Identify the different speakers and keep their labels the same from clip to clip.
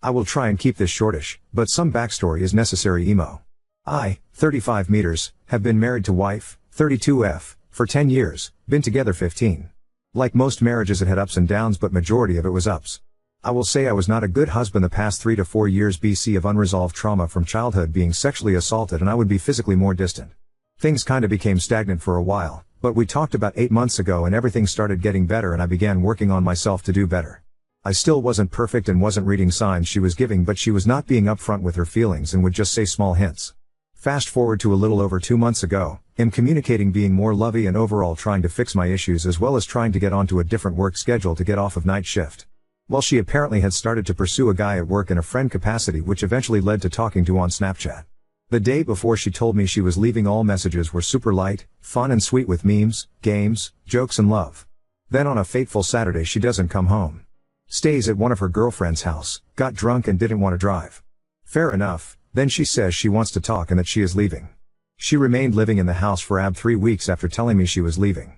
Speaker 1: I will try and keep this shortish, but some backstory is necessary. Emo. I, 35 meters, have been married to wife, 32F, for 10 years, been together 15. Like most marriages it had ups and downs, but majority of it was ups. I will say I was not a good husband the past 3 to 4 years BC of unresolved trauma from childhood, being sexually assaulted, and I would be physically more distant. Things kinda became stagnant for a while, but we talked about 8 months ago and everything started getting better and I began working on myself to do better. I still wasn't perfect and wasn't reading signs she was giving, but she was not being upfront with her feelings and would just say small hints. Fast forward to a little over 2 months ago, am communicating, being more lovey, and overall trying to fix my issues as well as trying to get onto a different work schedule to get off of night shift. Well, she apparently had started to pursue a guy at work in a friend capacity, which eventually led to talking to on Snapchat. The day before she told me she was leaving, all messages were super light, fun and sweet with memes, games, jokes and love. Then on a fateful Saturday she doesn't come home. Stays at one of her girlfriend's house, got drunk and didn't want to drive. Fair enough, then she says she wants to talk and that she is leaving. She remained living in the house for 3 weeks after telling me she was leaving.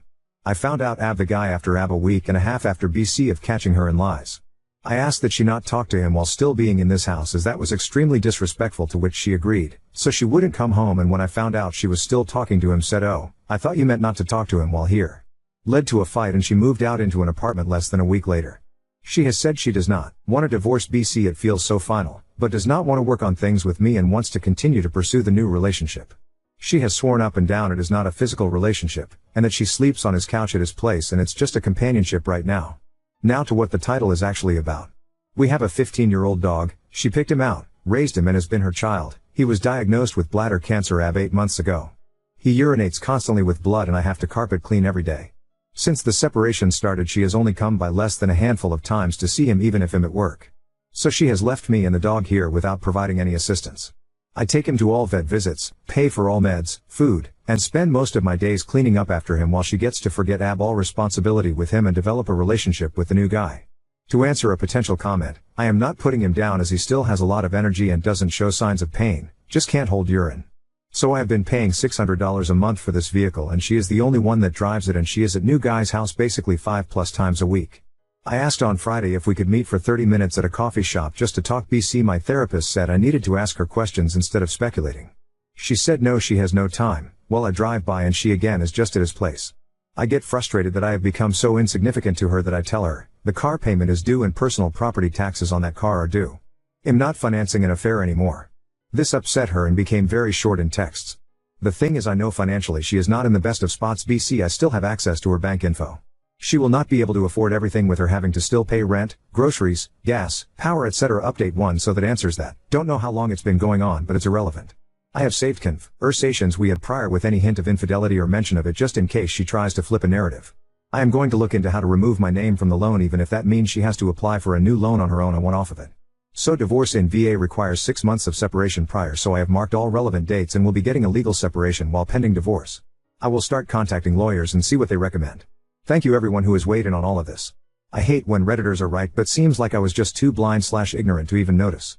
Speaker 1: I found out the guy after a week and a half after BC of catching her in lies. I asked that she not talk to him while still being in this house, as that was extremely disrespectful, to which she agreed, so she wouldn't come home, and when I found out she was still talking to him said, "Oh, I thought you meant not to talk to him while here." Led to a fight and she moved out into an apartment less than a week later. She has said she does not want a divorce BC, it feels so final, but does not want to work on things with me and wants to continue to pursue the new relationship. She has sworn up and down it is not a physical relationship, and that she sleeps on his couch at his place and it's just a companionship right now. Now to what the title is actually about. We have a 15-year-old dog, she picked him out, raised him and has been her child. He was diagnosed with bladder cancer 8 months ago. He urinates constantly with blood and I have to carpet clean every day. Since the separation started she has only come by less than a handful of times to see him, even if I'm at work. So she has left me and the dog here without providing any assistance. I take him to all vet visits, pay for all meds, food, and spend most of my days cleaning up after him while she gets to forget all responsibility with him and develop a relationship with the new guy. To answer a potential comment, I am not putting him down as he still has a lot of energy and doesn't show signs of pain, just can't hold urine. So I have been paying $600 a month for this vehicle and she is the only one that drives it, and she is at new guy's house basically 5+ times a week. I asked on Friday if we could meet for 30 minutes at a coffee shop just to talk BC. My therapist said I needed to ask her questions instead of speculating. She said no, she has no time. Well, I drive by and she again is just at his place. I get frustrated that I have become so insignificant to her that I tell her, the car payment is due and personal property taxes on that car are due. I'm not financing an affair anymore. This upset her and became very short in texts. The thing is, I know financially she is not in the best of spots BC. I still have access to her bank info. She will not be able to afford everything with her having to still pay rent, groceries, gas, power etc. Update 1 so that answers that. Don't know how long it's been going on, but it's irrelevant. I have saved conversations we had prior with any hint of infidelity or mention of it, just in case she tries to flip a narrative. I am going to look into how to remove my name from the loan, even if that means she has to apply for a new loan on her own. I want off of it. So divorce in VA requires 6 months of separation prior, so I have marked all relevant dates and will be getting a legal separation while pending divorce. I will start contacting lawyers and see what they recommend. Thank you everyone who has weighed in on all of this. I hate when Redditors are right, but seems like I was just too blind/ignorant to even notice.